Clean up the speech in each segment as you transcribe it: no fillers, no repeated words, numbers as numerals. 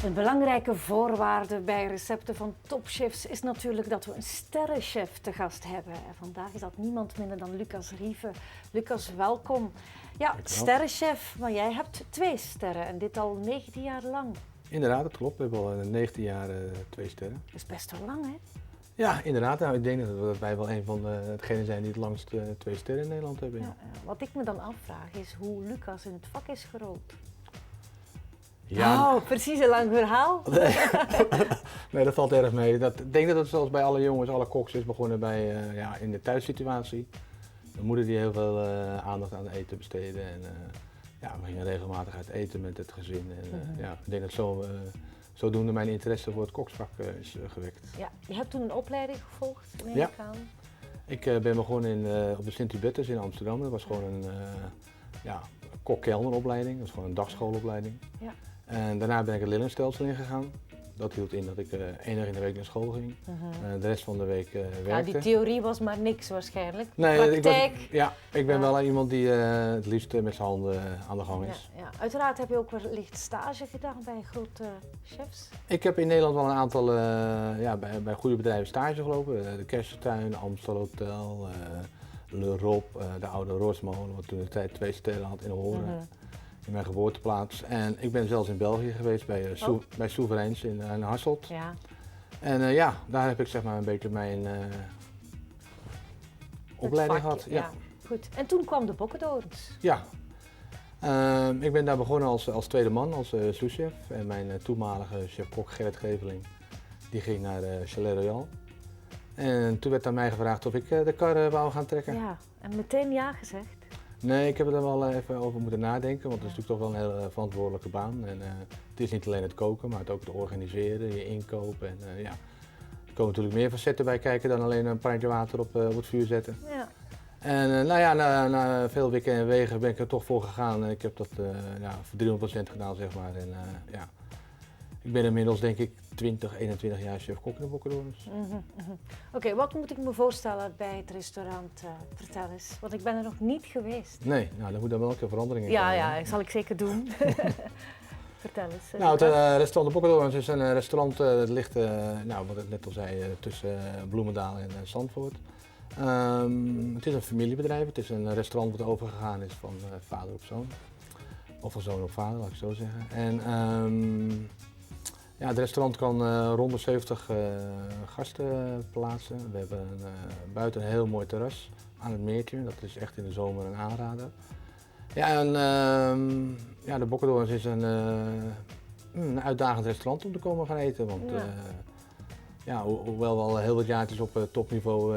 Een belangrijke voorwaarde bij recepten van topchefs is natuurlijk dat we een sterrenchef te gast hebben. En vandaag is dat niemand minder dan Lucas Rieve. Lucas, welkom. Ja, sterrenchef, maar jij hebt 2 sterren en dit al 19 jaar lang. Inderdaad, dat klopt. We hebben al 19 jaar 2 sterren. Dat is best wel lang, hè? Ja, inderdaad. Nou, ik denk dat wij wel een van degenen zijn die het langst 2 sterren in Nederland hebben. Ja. Wat ik me dan afvraag is hoe Lucas in het vak is gerold. Ja, Oh, precies een lang verhaal. nee, dat valt erg mee. Ik denk dat het zoals bij alle jongens, alle koks is begonnen bij, in de thuissituatie. Mijn moeder die heel veel aandacht aan het eten besteedde. En, we gingen regelmatig uit eten met het gezin. En, ik denk dat zodoende mijn interesse voor het koksvak is gewekt. Ja, je hebt toen een opleiding gevolgd, neem Ja. ik aan. Ik ben begonnen op de Sint-Hubertus in Amsterdam. Dat was gewoon een kok-kelneropleiding. Dat was gewoon een dagschoolopleiding. Ja. En daarna ben ik het Lillenstelsel ingegaan. Dat hield in dat ik 1 dag in de week naar school ging. De rest van de week werkte. Ja, die theorie was maar niks waarschijnlijk. Nee, praktijk. ik ben wel iemand die het liefst met zijn handen aan de gang is. Ja. Uiteraard heb je ook wellicht stage gedaan bij grote chefs. Ik heb in Nederland wel een aantal bij goede bedrijven stage gelopen. De Kersentuin, Amstel Hotel, Le Rob, de oude Roosmolen, wat toen de tijd 2 sterren had in Horen. In mijn geboorteplaats. En ik ben zelfs in België geweest bij Soevereins in Hasselt. Ja. En daar heb ik zeg maar een beetje mijn opleiding gehad. Ja. Goed. En toen kwam de Bokkendorens. Ja. Ik ben daar begonnen als tweede man, als souschef. En mijn toenmalige chef-kok Gerrit Geveling, die ging naar Chalet Royal. En toen werd aan mij gevraagd of ik de kar wou gaan trekken. Ja, en meteen ja gezegd. Nee, ik heb er dan wel even over moeten nadenken, want het is natuurlijk toch wel een hele verantwoordelijke baan. En, het is niet alleen het koken, maar het ook het organiseren, je inkoop. En, er komen natuurlijk meer facetten bij kijken dan alleen een pannetje water op het vuur zetten. Ja. En na veel wikken en wegen ben ik er toch voor gegaan. Ik heb dat voor 300% gedaan, zeg maar. En, ik ben inmiddels denk ik 20, 21 jaar chef-kok in de Bokkendorens. Oké, wat moet ik me voorstellen bij het restaurant? Vertel eens, want ik ben er nog niet geweest. Nee, dan moet er wel een keer verandering in komen. Ja, dat zal ik zeker doen. Vertel eens. Nou, het restaurant de Bokkendorens is een restaurant dat ligt, wat ik net al zei, tussen Bloemendaal en Zandvoort. Het is een familiebedrijf, het is een restaurant wat overgegaan is van vader op zoon. Of van zoon op vader, laat ik zo zeggen. En het restaurant kan rond de 70 gasten plaatsen. We hebben buiten een heel mooi terras aan het meertje, dat is echt in de zomer een aanrader. Ja, en de Bokkendorens is een uitdagend restaurant om te komen gaan eten. Want hoewel we al heel wat jaartjes op topniveau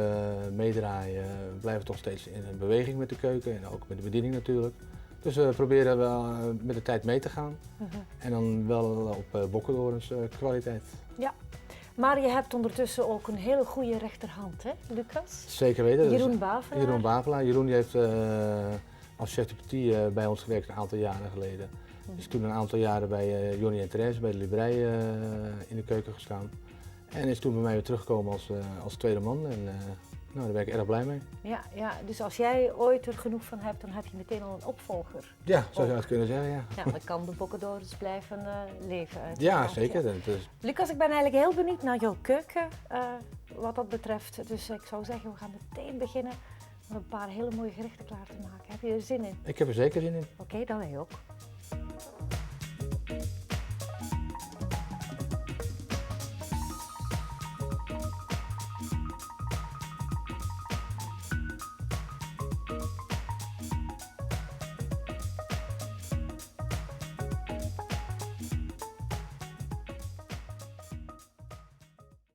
meedraaien, blijven we toch steeds in beweging met de keuken en ook met de bediening natuurlijk. Dus we proberen wel met de tijd mee te gaan en dan wel op Bokkendorens kwaliteit. Ja, maar je hebt ondertussen ook een hele goede rechterhand, hè, Lucas? Zeker weten. Jeroen Bavelaar. Jeroen Bavelaar. Jeroen die heeft als chef de petit bij ons gewerkt een aantal jaren geleden. Is toen een aantal jaren bij Johnny en Therese, bij de Librei in de keuken gestaan. En is toen bij mij weer teruggekomen als tweede man. En daar ben ik erg blij mee. Ja, dus als jij ooit er genoeg van hebt, dan heb je meteen al een opvolger. Ja, zou je het kunnen zeggen, ja. Ja, dan kan de Bokkendorens blijven leven. Ja, zeker. Ja. Lucas, ik ben eigenlijk heel benieuwd naar jouw keuken wat dat betreft. Dus ik zou zeggen, we gaan meteen beginnen met een paar hele mooie gerechten klaar te maken. Heb je er zin in? Ik heb er zeker zin in. Oké, dan wij ook.